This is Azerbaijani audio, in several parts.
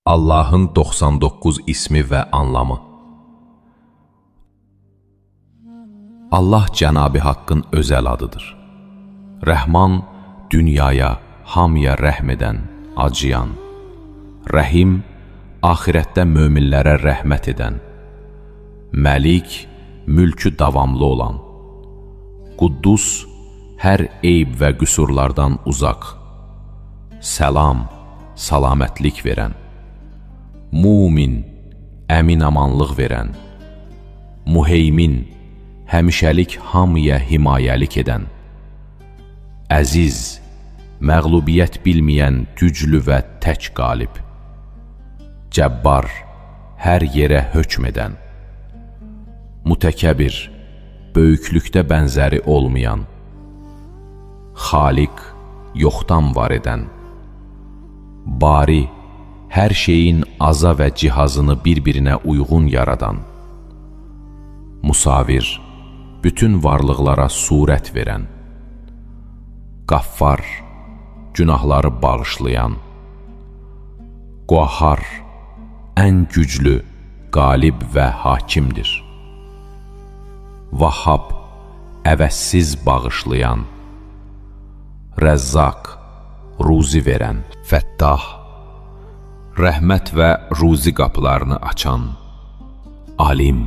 Allahın 99 ismi və anlamı. Allah Cənab-ı Haqqın özəl adıdır. Rəhman, dünyaya, hamıya rəhm edən, acıyan. Rəhim, axirətdə möminlərə rəhmət edən. Məlik, mülkü davamlı olan. Quddus, hər eyb və qüsurlardan uzaq. Səlam, salamətlik verən. Mumin, əmin-amanlıq verən. Muheymin, həmişəlik hamıya himayəlik edən. Əziz, məğlubiyyət bilməyən güclü və tək qalib. Cəbbar, hər yerə hökm edən. Mütəkəbbir, böyüklükdə bənzəri olmayan. Xaliq, yoxdan var edən. Bari, hər şeyin aza və cihazını bir-birinə uyğun yaradan. Musavir, bütün varlıqlara surət verən. Qaffar, günahları bağışlayan. Qahhar, ən güclü, qalib və hakimdir. Vahhab, əvəzsiz bağışlayan. Rəzzaq, ruzi verən. Fəttah, rəhmət və ruzi qapılarını açan. Alim,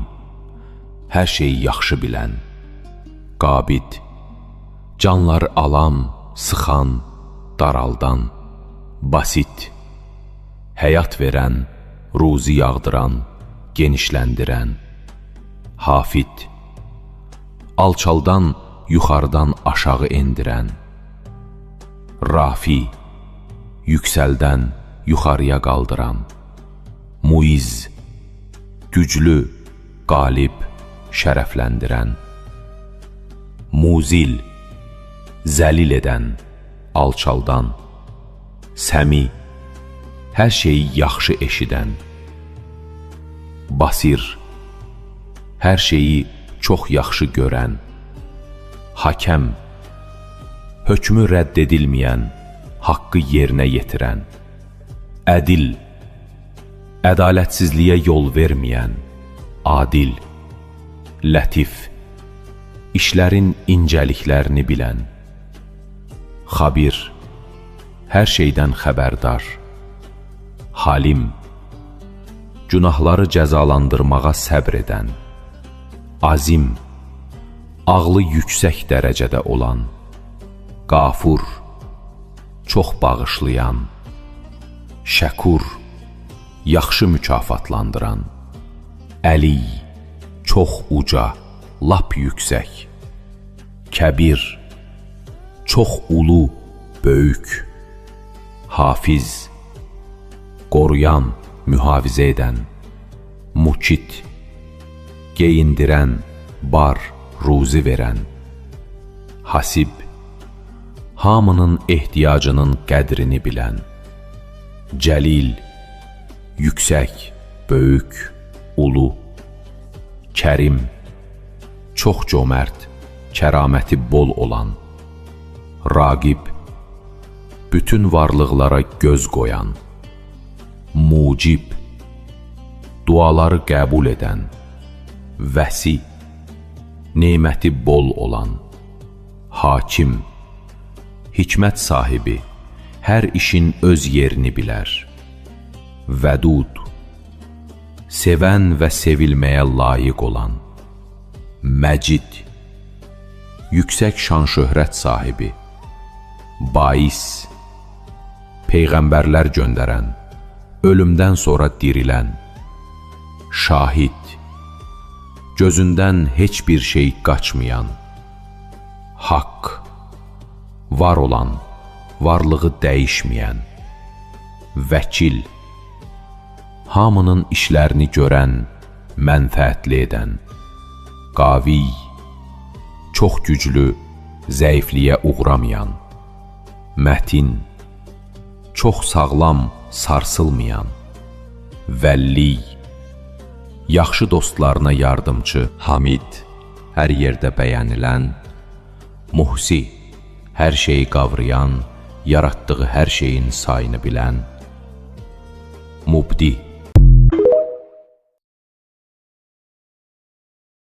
hər şeyi yaxşı bilən. Qabid, canları alan, sıxan, daraldan. Basit, həyat verən, ruzi yağdıran, genişləndirən. Hafid, alçaldan, yuxarıdan aşağı endirən. Rafi, yüksəldən, yuxarıya qaldıran. Muiz, güclü, qalib, şərəfləndirən. Muzil, zəlil edən, alçaldan. Səmi, hər şeyi yaxşı eşidən. Basir, hər şeyi çox yaxşı görən. Hakəm, hökmü rədd edilməyən, haqqı yerinə yetirən. Ədil, ədalətsizliyə yol verməyən. Adil, lətif, işlərin incəliklərini bilən. Xabir, hər şeydən xəbərdar. Halim, günahları cəzalandırmağa səbr edən. Azim, ağlı yüksək dərəcədə olan. Qafur, çox bağışlayan. Şəkur, yaxşı mükafatlandıran. Əli, çox uca, lap yüksək. Kəbir, çox ulu, böyük. Hafiz, qoruyan, mühafizə edən. Mukit, geyindirən, bar, ruzi verən. Hasib, hamının ehtiyacının qədrini bilən. Cəlil, yüksək, böyük, ulu. Kərim, çox cömert, kəraməti bol olan. Raqib, bütün varlıqlara göz qoyan. Mucib, duaları qəbul edən. Vəsi, neməti bol olan. Hakim, hikmət sahibi, hər işin öz yerini bilər. Vədud, sevən və sevilməyə layiq olan. Məcid, yüksək şan-şöhrət sahibi. Bais, peyğəmbərlər göndərən, ölümdən sonra dirilən. Şahid, gözündən heç bir şey qaçmayan. Haqq, var olan, varlığı dəyişməyən. Vəkil, hamının işlərini görən, mənfəətli edən. Qavi, çox güclü, zəifliyə uğramayan. Mətin, çox sağlam, sarsılmayan. Vəlli, yaxşı dostlarına yardımcı. Hamid, hər yerdə bəyənilən. Muhsi, hər şeyi qavrayan, yaratdığı hər şeyin sayını bilən. Mubdi.